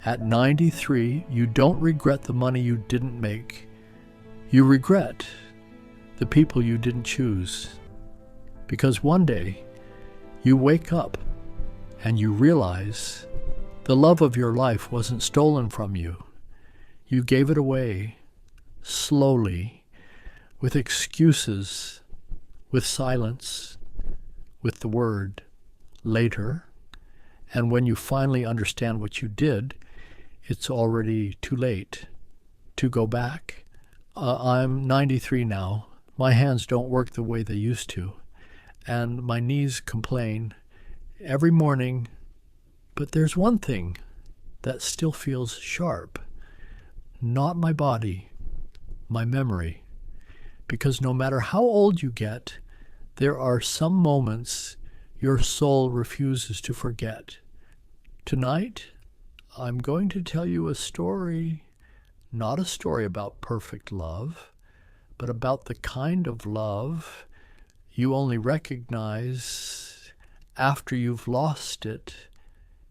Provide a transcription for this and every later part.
At 93, you don't regret the money you didn't make. You regret the people you didn't choose. Because one day, you wake up and you realize the love of your life wasn't stolen from you. You gave it away slowly, with excuses, with silence, with the word later. And when you finally understand what you did, it's already too late to go back. I'm 93 now. My hands don't work the way they used to. And my knees complain every morning. But there's one thing that still feels sharp. Not my body, my memory. Because no matter how old you get, there are some moments your soul refuses to forget. Tonight, I'm going to tell you a story, not a story about perfect love, but about the kind of love you only recognize after you've lost it.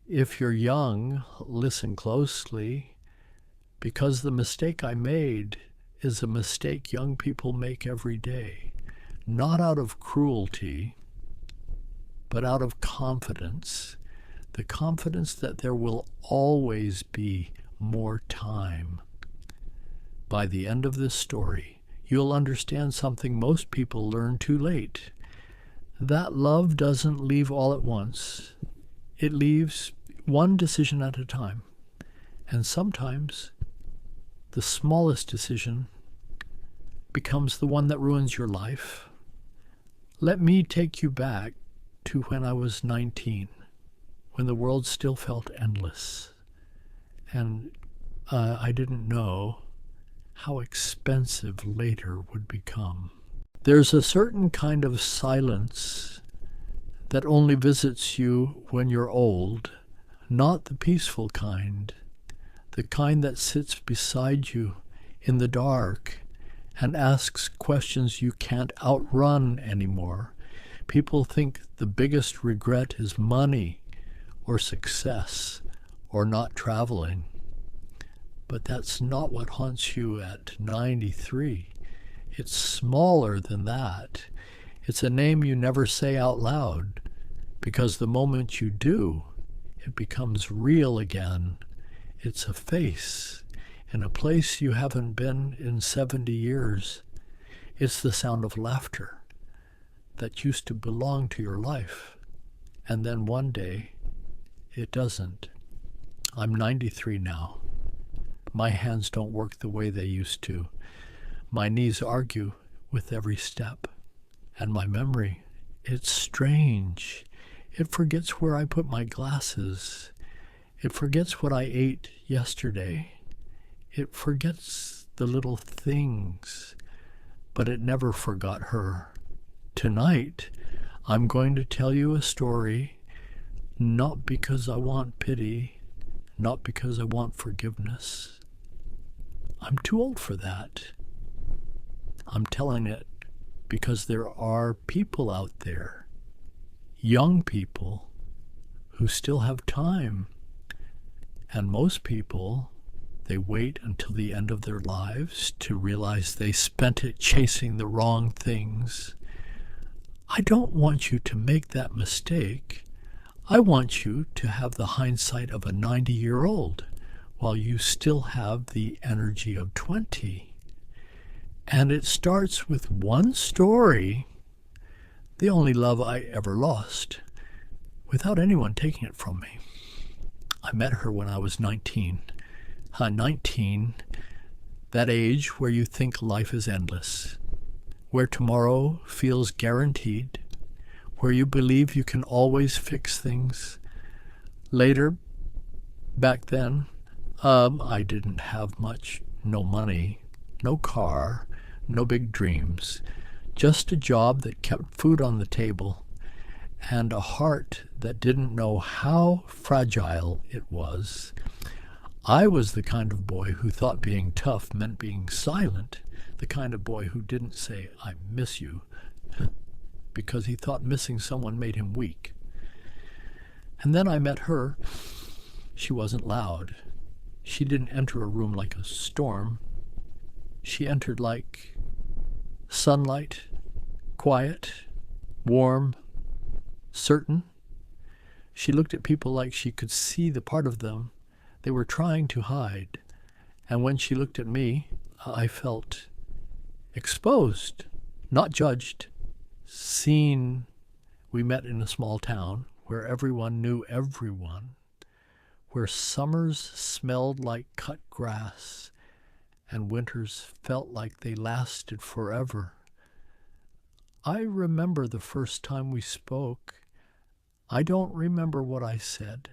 If you're young, listen closely, because the mistake I made is a mistake young people make every day, not out of cruelty, but out of confidence, the confidence that there will always be more time. By the end of this story, you'll understand something most people learn too late. That love doesn't leave all at once. It leaves one decision at a time. And sometimes the smallest decision becomes the one that ruins your life. Let me take you back to when I was 19, when the world still felt endless. And I didn't know how expensive later would become. There's a certain kind of silence that only visits you when you're old, not the peaceful kind, the kind that sits beside you in the dark and asks questions you can't outrun anymore. People think the biggest regret is money or success or not traveling. But that's not what haunts you at 93. It's smaller than that. It's a name you never say out loud, because the moment you do, it becomes real again. It's a face in a place you haven't been in 70 years. It's the sound of laughter that used to belong to your life, and then one day, it doesn't. I'm 93 now. My hands don't work the way they used to. My knees argue with every step. And my memory, it's strange. It forgets where I put my glasses. It forgets what I ate yesterday. It forgets the little things. But it never forgot her. Tonight, I'm going to tell you a story, not because I want pity, not because I want forgiveness. I'm too old for that. I'm telling it because there are people out there, young people, who still have time. And most people, they wait until the end of their lives to realize they spent it chasing the wrong things. I don't want you to make that mistake. I want you to have the hindsight of a 90-year-old while you still have the energy of 20. And it starts with one story, the only love I ever lost, without anyone taking it from me. I met her when I was 19. 19, that age where you think life is endless, where tomorrow feels guaranteed, where you believe you can always fix things. Later, back then, I didn't have much, no money, no car, no big dreams, just a job that kept food on the table and a heart that didn't know how fragile it was. I was the kind of boy who thought being tough meant being silent, the kind of boy who didn't say, "I miss you," because he thought missing someone made him weak. And then I met her. She wasn't loud. She didn't enter a room like a storm. She entered like sunlight, quiet, warm, certain. She looked at people like she could see the part of them they were trying to hide. And when she looked at me, I felt exposed, not judged, seen. We met in a small town where everyone knew everyone, where summers smelled like cut grass and winters felt like they lasted forever. I remember the first time we spoke. I don't remember what I said,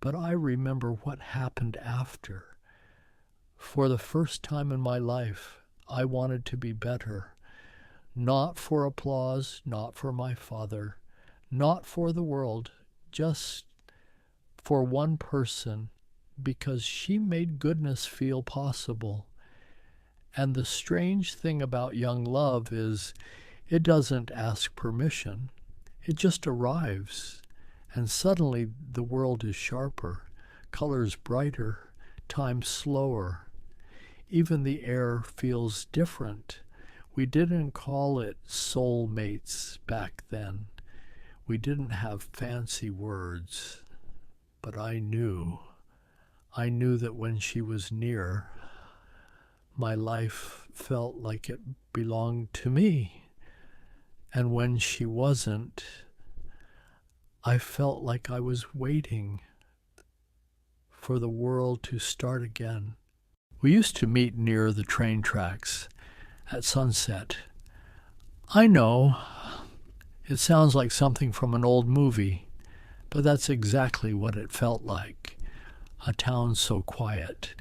but I remember what happened after. For the first time in my life, I wanted to be better, not for applause, not for my father, not for the world, just for one person, because she made goodness feel possible. And the strange thing about young love is it doesn't ask permission. It just arrives, and suddenly the world is sharper, colors brighter, time slower. Even the air feels different. We didn't call it soul mates back then. We didn't have fancy words. But I knew that when she was near, my life felt like it belonged to me. And when she wasn't, I felt like I was waiting for the world to start again. We used to meet near the train tracks at sunset. I know, it sounds like something from an old movie, but that's exactly what it felt like, a town so quiet.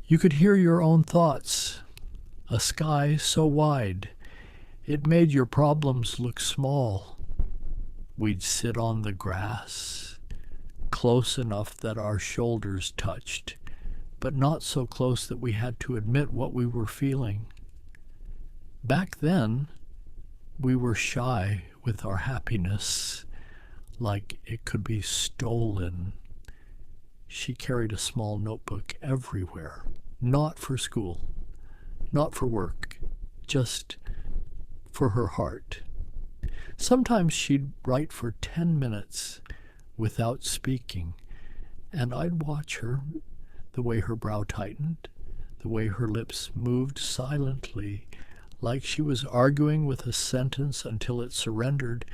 You could hear your own thoughts, a sky so wide, it made your problems look small. We'd sit on the grass, close enough that our shoulders touched, but not so close that we had to admit what we were feeling. Back then, we were shy with our happiness, like it could be stolen. She carried a small notebook everywhere, not for school, not for work, just for her heart. Sometimes she'd write for 10 minutes without speaking, and I'd watch her, the way her brow tightened, the way her lips moved silently, like she was arguing with a sentence until it surrendered,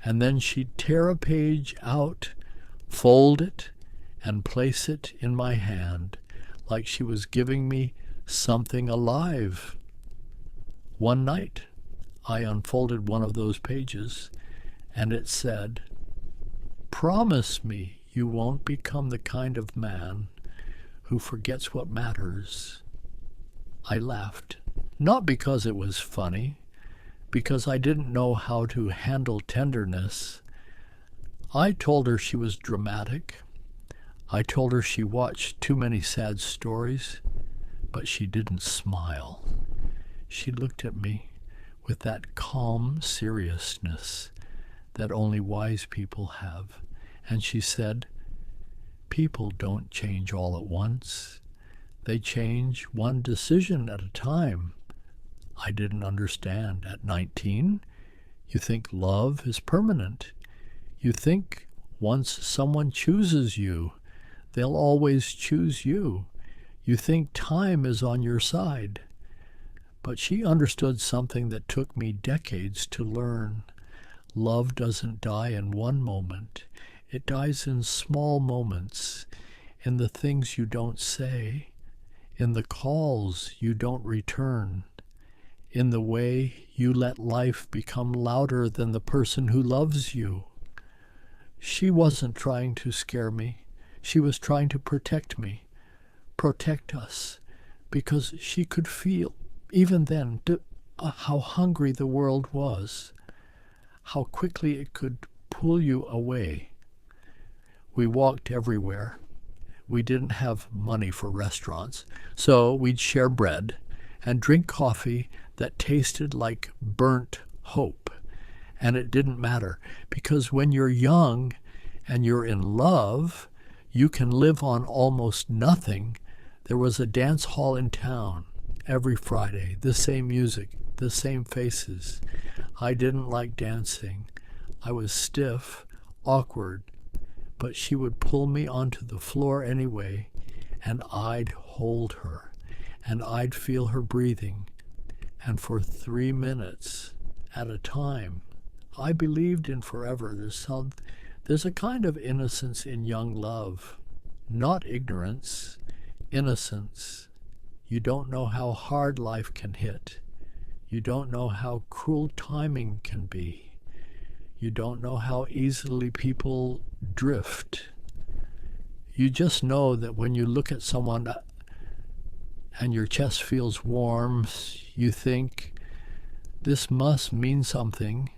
and then she'd tear a page out, fold it, and place it in my hand, like she was giving me something alive. One night, I unfolded one of those pages, and it said, "Promise me you won't become the kind of man who forgets what matters." I laughed, not because it was funny, because I didn't know how to handle tenderness. I told her she was dramatic. I told her she watched too many sad stories, but she didn't smile. She looked at me with that calm seriousness that only wise people have, and she said, "People don't change all at once. They change one decision at a time." I didn't understand. At 19, you think love is permanent. You think once someone chooses you, they'll always choose you. You think time is on your side. But she understood something that took me decades to learn. Love doesn't die in one moment. It dies in small moments, in the things you don't say, in the calls you don't return, in the way you let life become louder than the person who loves you. She wasn't trying to scare me. She was trying to protect me, protect us, because she could feel, even then, how hungry the world was, how quickly it could pull you away. We walked everywhere. We didn't have money for restaurants, so we'd share bread and drink coffee that tasted like burnt hope. And it didn't matter, because when you're young and you're in love, you can live on almost nothing. There was a dance hall in town every Friday, the same music, the same faces. I didn't like dancing. I was stiff, awkward, but she would pull me onto the floor anyway, and I'd hold her, and I'd feel her breathing. And for 3 minutes at a time, I believed in forever. There's a kind of innocence in young love, not ignorance, innocence. You don't know how hard life can hit. You don't know how cruel timing can be. You don't know how easily people drift. You just know that when you look at someone and your chest feels warm, you think, this must mean something.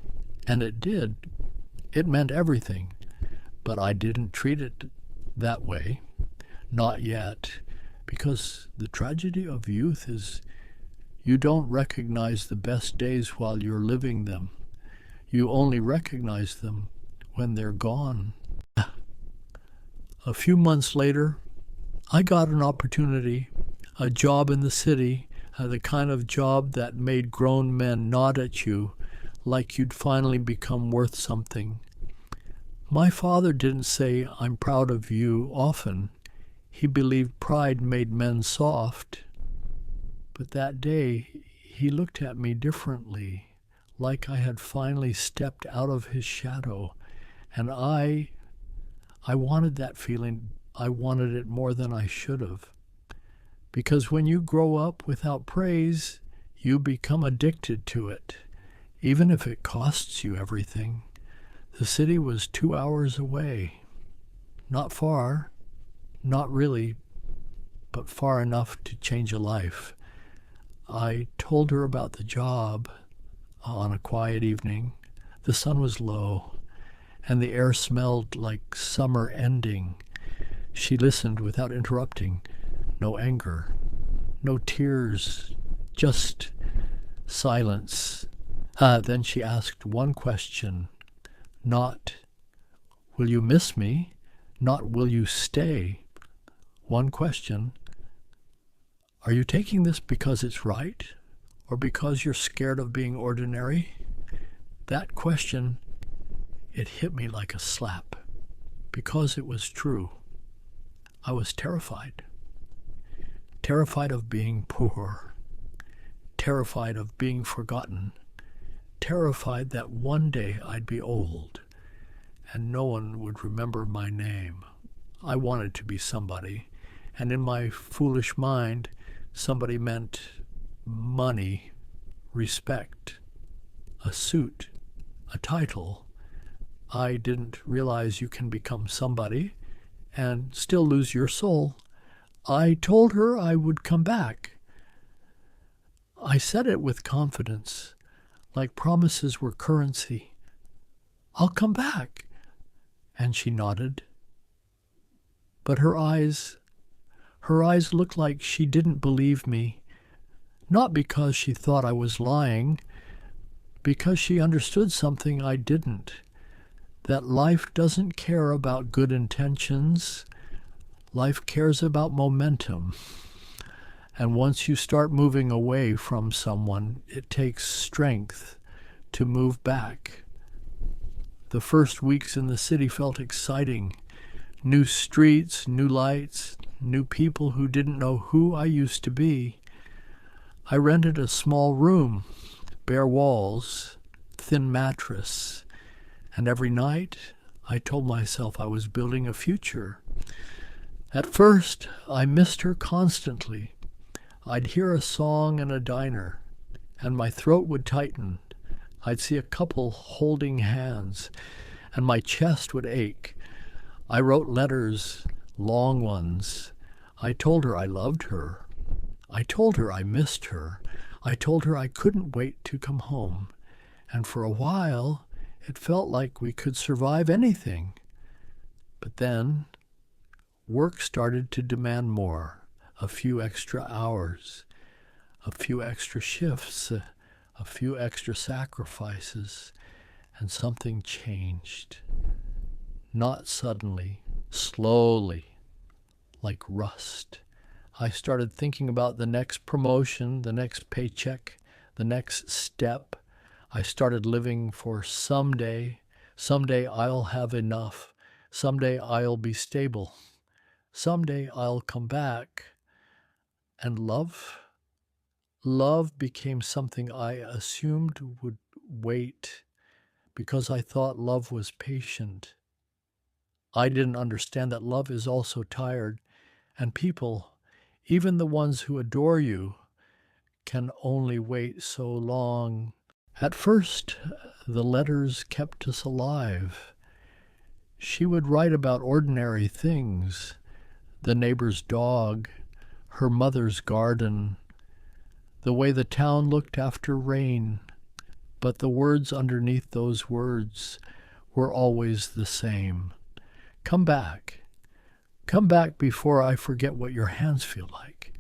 And it did. It meant everything. But I didn't treat it that way. Not yet. Because the tragedy of youth is you don't recognize the best days while you're living them. You only recognize them when they're gone. A few months later, I got an opportunity, a job in the city, the kind of job that made grown men nod at you like you'd finally become worth something. My father didn't say, "I'm proud of you," often. He believed pride made men soft. But that day, he looked at me differently, like I had finally stepped out of his shadow. And I wanted that feeling. I wanted it more than I should have. Because when you grow up without praise, you become addicted to it, even if it costs you everything. The city was 2 hours away. Not far, not really, but far enough to change a life. I told her about the job on a quiet evening. The sun was low, and the air smelled like summer ending. She listened without interrupting. No anger, no tears, just silence. Then she asked one question. Not, will you miss me? Not, will you stay? One question. Are you taking this because it's right? Or because you're scared of being ordinary? That question, it hit me like a slap. Because it was true. I was terrified. Terrified of being poor. Terrified of being forgotten. Terrified that one day I'd be old and no one would remember my name. I wanted to be somebody, and in my foolish mind, somebody meant money, respect, a suit, a title. I didn't realize you can become somebody and still lose your soul. I told her I would come back. I said it with confidence, like promises were currency. I'll come back. And she nodded. But her eyes looked like she didn't believe me, not because she thought I was lying, because she understood something I didn't, that life doesn't care about good intentions. Life cares about momentum. And once you start moving away from someone, it takes strength to move back. The first weeks in the city felt exciting. New streets, new lights, new people who didn't know who I used to be. I rented a small room, bare walls, thin mattress, and every night I told myself I was building a future. At first, I missed her constantly. I'd hear a song in a diner, and my throat would tighten. I'd see a couple holding hands, and my chest would ache. I wrote letters, long ones. I told her I loved her. I told her I missed her. I told her I couldn't wait to come home. And for a while, it felt like we could survive anything. But then, work started to demand more. A few extra hours, a few extra shifts, a few extra sacrifices, and something changed. Not suddenly, Slowly, like rust, I started thinking about the next promotion, the next paycheck, the next step. I started living for someday. Someday I'll have enough. Someday I'll be stable. Someday I'll come back. And love became something I assumed would wait because I thought love was patient. I didn't understand that love is also tired, and people, even the ones who adore you, can only wait so long. At first, the letters kept us alive. She would write about ordinary things, the neighbor's dog, her mother's garden, the way the town looked after rain, but the words underneath those words were always the same. Come back. Come back before I forget what your hands feel like.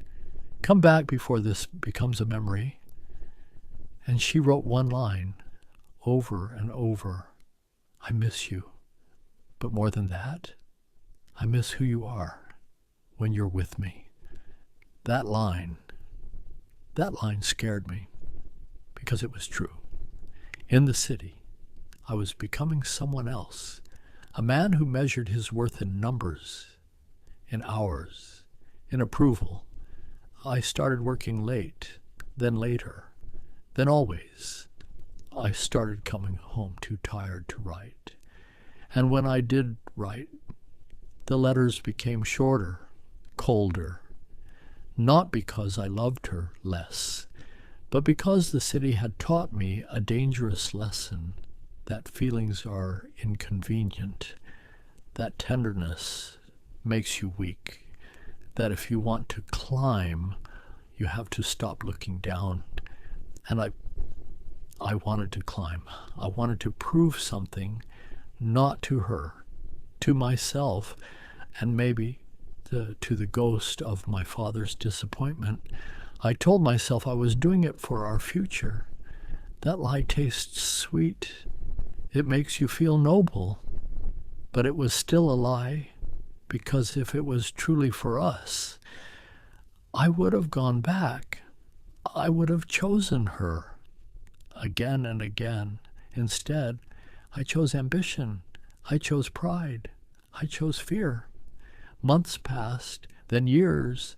Come back before this becomes a memory. And she wrote one line over and over. I miss you. But more than that, I miss who you are when you're with me. That line scared me because it was true. In the city, I was becoming someone else, a man who measured his worth in numbers, in hours, in approval. I started working late, then later, then always. I started coming home too tired to write. And when I did write, the letters became shorter, colder, not because I loved her less, but because the city had taught me a dangerous lesson, that feelings are inconvenient, that tenderness makes you weak, that if you want to climb, you have to stop looking down. And I wanted to climb. I wanted to prove something, not to her, to myself, and maybe to the ghost of my father's disappointment. I told myself I was doing it for our future. That lie tastes sweet. It makes you feel noble. But it was still a lie, because if it was truly for us, I would have gone back. I would have chosen her again and again. Instead, I chose ambition. I chose pride. I chose fear. Months passed, then years,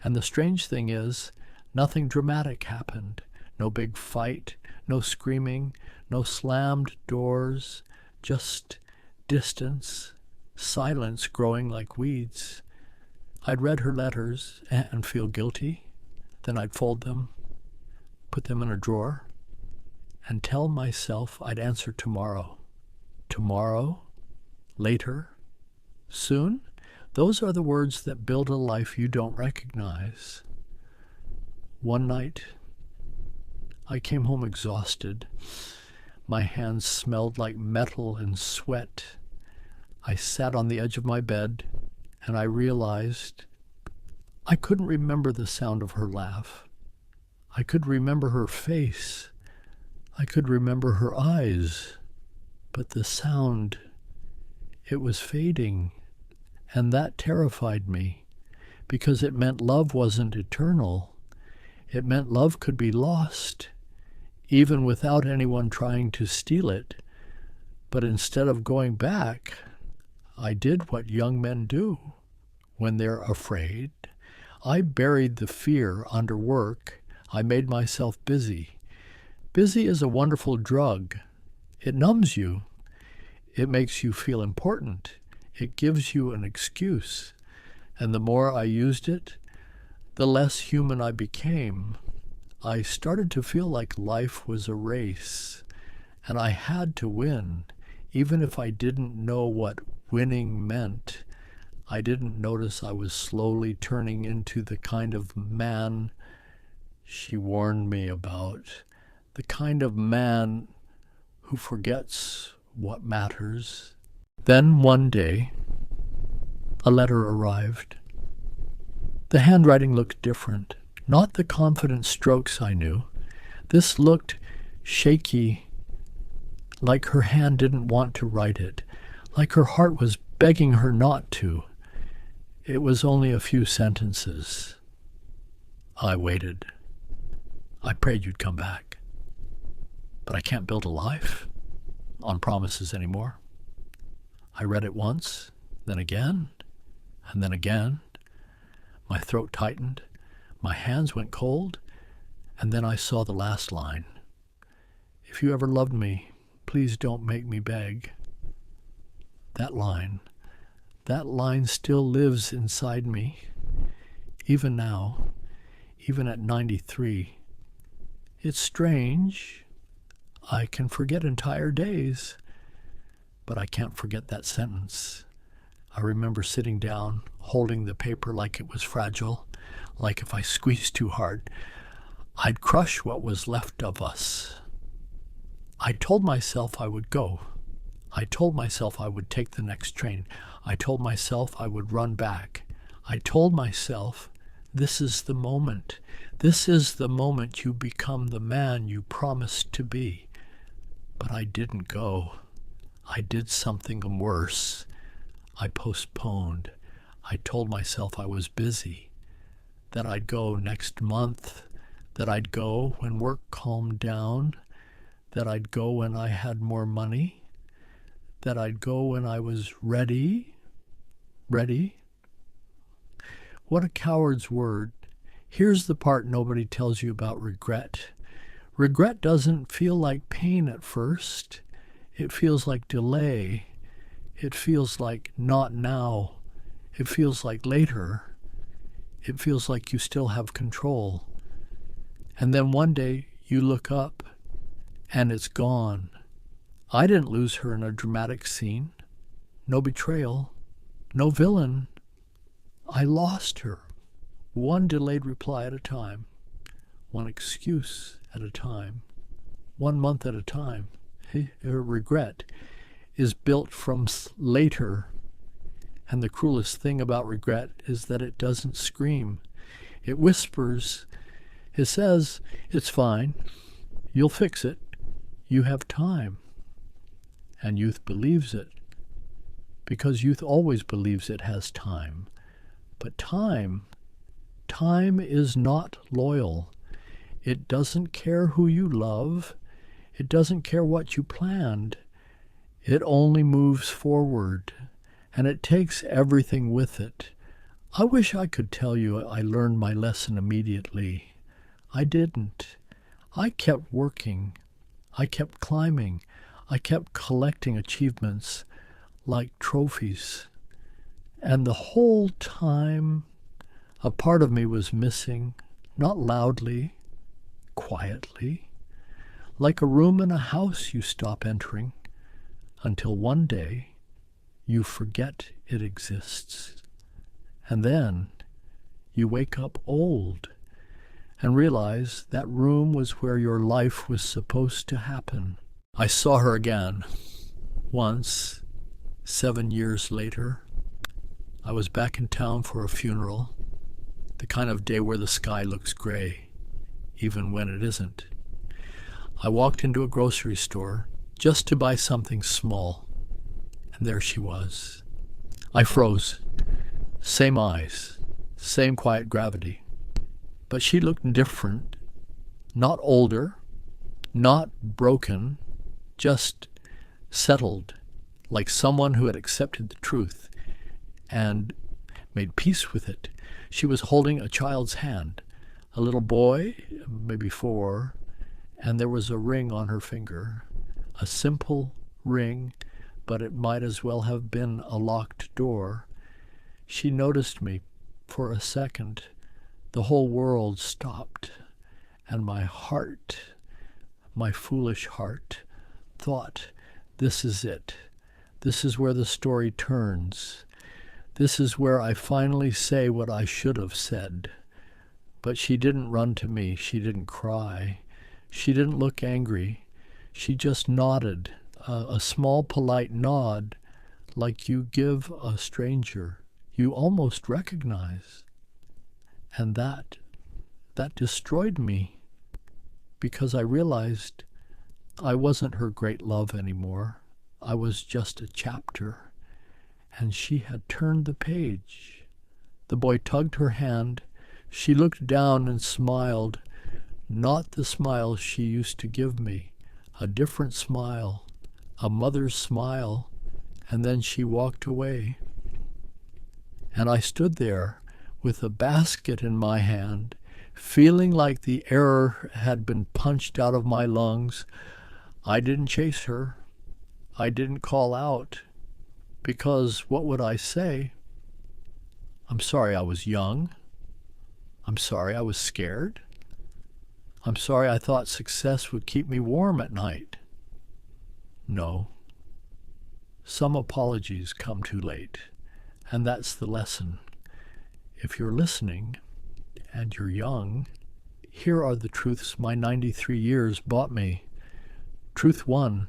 and the strange thing is, nothing dramatic happened. No big fight, no screaming, no slammed doors, just distance, silence growing like weeds. I'd read her letters and feel guilty. Then I'd fold them, put them in a drawer, and tell myself I'd answer tomorrow. Tomorrow? Later? Soon? Those are the words that build a life you don't recognize. One night, I came home exhausted. My hands smelled like metal and sweat. I sat on the edge of my bed, and I realized I couldn't remember the sound of her laugh. I could remember her face. I could remember her eyes. But the sound, it was fading. And that terrified me, because it meant love wasn't eternal. It meant love could be lost, even without anyone trying to steal it. But instead of going back, I did what young men do when they're afraid. I buried the fear under work. I made myself busy. Busy is a wonderful drug. It numbs you. It makes you feel important. It gives you an excuse. And the more I used it, the less human I became. I started to feel like life was a race, and I had to win, even if I didn't know what winning meant. I didn't notice I was slowly turning into the kind of man she warned me about, the kind of man who forgets what matters. Then one day, a letter arrived. The handwriting looked different, not the confident strokes I knew. This looked shaky, like her hand didn't want to write it, like her heart was begging her not to. It was only a few sentences. I waited. I prayed you'd come back. But I can't build a life on promises anymore. I read it once, then again, and then again. My throat tightened, my hands went cold, and then I saw the last line. If you ever loved me, please don't make me beg. That line still lives inside me, even now, even at 93. It's strange. I can forget entire days, but I can't forget that sentence. I remember sitting down, holding the paper like it was fragile, like if I squeezed too hard, I'd crush what was left of us. I told myself I would go. I told myself I would take the next train. I told myself I would run back. I told myself, this is the moment. This is the moment you become the man you promised to be. But I didn't go. I did something worse. I postponed. I told myself I was busy, that I'd go next month, that I'd go when work calmed down, that I'd go when I had more money, that I'd go when I was ready. Ready? What a coward's word. Here's the part nobody tells you about regret. Regret doesn't feel like pain at first. It feels like delay. It feels like not now. It feels like later. It feels like you still have control. And then one day you look up and it's gone. I didn't lose her in a dramatic scene. No betrayal. No villain. I lost her. One delayed reply at a time. One excuse at a time. 1 month at a time. Her regret is built from later. And the cruelest thing about regret is that it doesn't scream. It whispers. It says, it's fine. You'll fix it. You have time. And youth believes it. Because youth always believes it has time. But time is not loyal. It doesn't care who you love. It doesn't care what you planned. It only moves forward, and it takes everything with it. I wish I could tell you I learned my lesson immediately. I didn't. I kept working. I kept climbing. I kept collecting achievements like trophies. And the whole time, a part of me was missing, not loudly, quietly, like a room in a house you stop entering, until one day you forget it exists. And then you wake up old and realize that room was where your life was supposed to happen. I saw her again, once, 7 years later. I was back in town for a funeral, the kind of day where the sky looks gray, even when it isn't. I walked into a grocery store just to buy something small, and there she was. I froze. Same eyes, same quiet gravity. But she looked different, not older, not broken, just settled, like someone who had accepted the truth and made peace with it. She was holding a child's hand, a little boy, maybe 4, and there was a ring on her finger, a simple ring, but it might as well have been a locked door. She noticed me for a second. The whole world stopped, and my heart, my foolish heart, thought, this is it. This is where the story turns. This is where I finally say what I should have said. But she didn't run to me. She didn't cry. She didn't look angry. She just nodded, a small polite nod like you give a stranger you almost recognize. And that destroyed me, because I realized I wasn't her great love anymore. I was just a chapter. and she had turned the page. The boy tugged her hand. She looked down and smiled, not the smile she used to give me, a different smile, a mother's smile, and then she walked away. And I stood there with a basket in my hand, feeling like the air had been punched out of my lungs. I didn't chase her. I didn't call out, because what would I say? I'm sorry I was young. I'm sorry I was scared. I'm sorry I thought success would keep me warm at night. No. Some apologies come too late, and that's the lesson. If you're listening and you're young, here are the truths my 93 years bought me. Truth 1,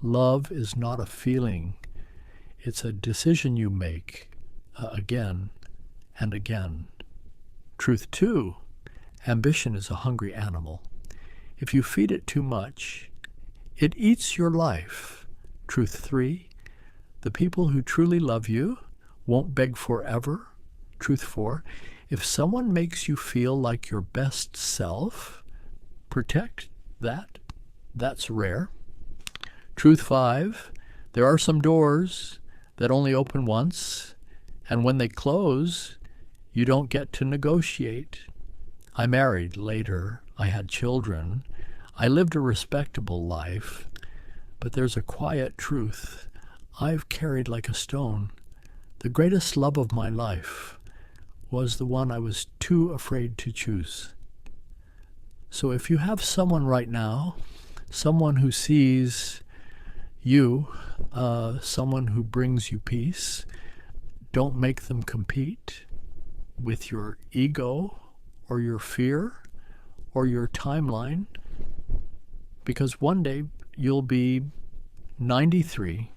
love is not a feeling. It's a decision you make again and again. Truth 2, ambition is a hungry animal. If you feed it too much, it eats your life. Truth 3, the people who truly love you won't beg forever. Truth 4, if someone makes you feel like your best self, protect that. That's rare. Truth 5, there are some doors that only open once, and when they close, you don't get to negotiate. I married later. I had children. I lived a respectable life, but there's a quiet truth I've carried like a stone. The greatest love of my life was the one I was too afraid to choose. So if you have someone right now, someone who sees you, someone who brings you peace, don't make them compete with your ego or your fear or your timeline, because one day you'll be 93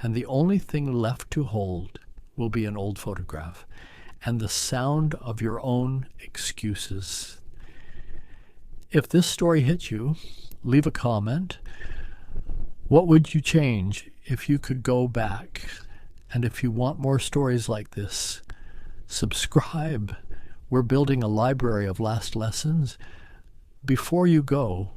and the only thing left to hold will be an old photograph and the sound of your own excuses. If this story hit you, leave a comment. What would you change if you could go back? And if you want more stories like this, subscribe. We're building a library of last lessons. Before you go,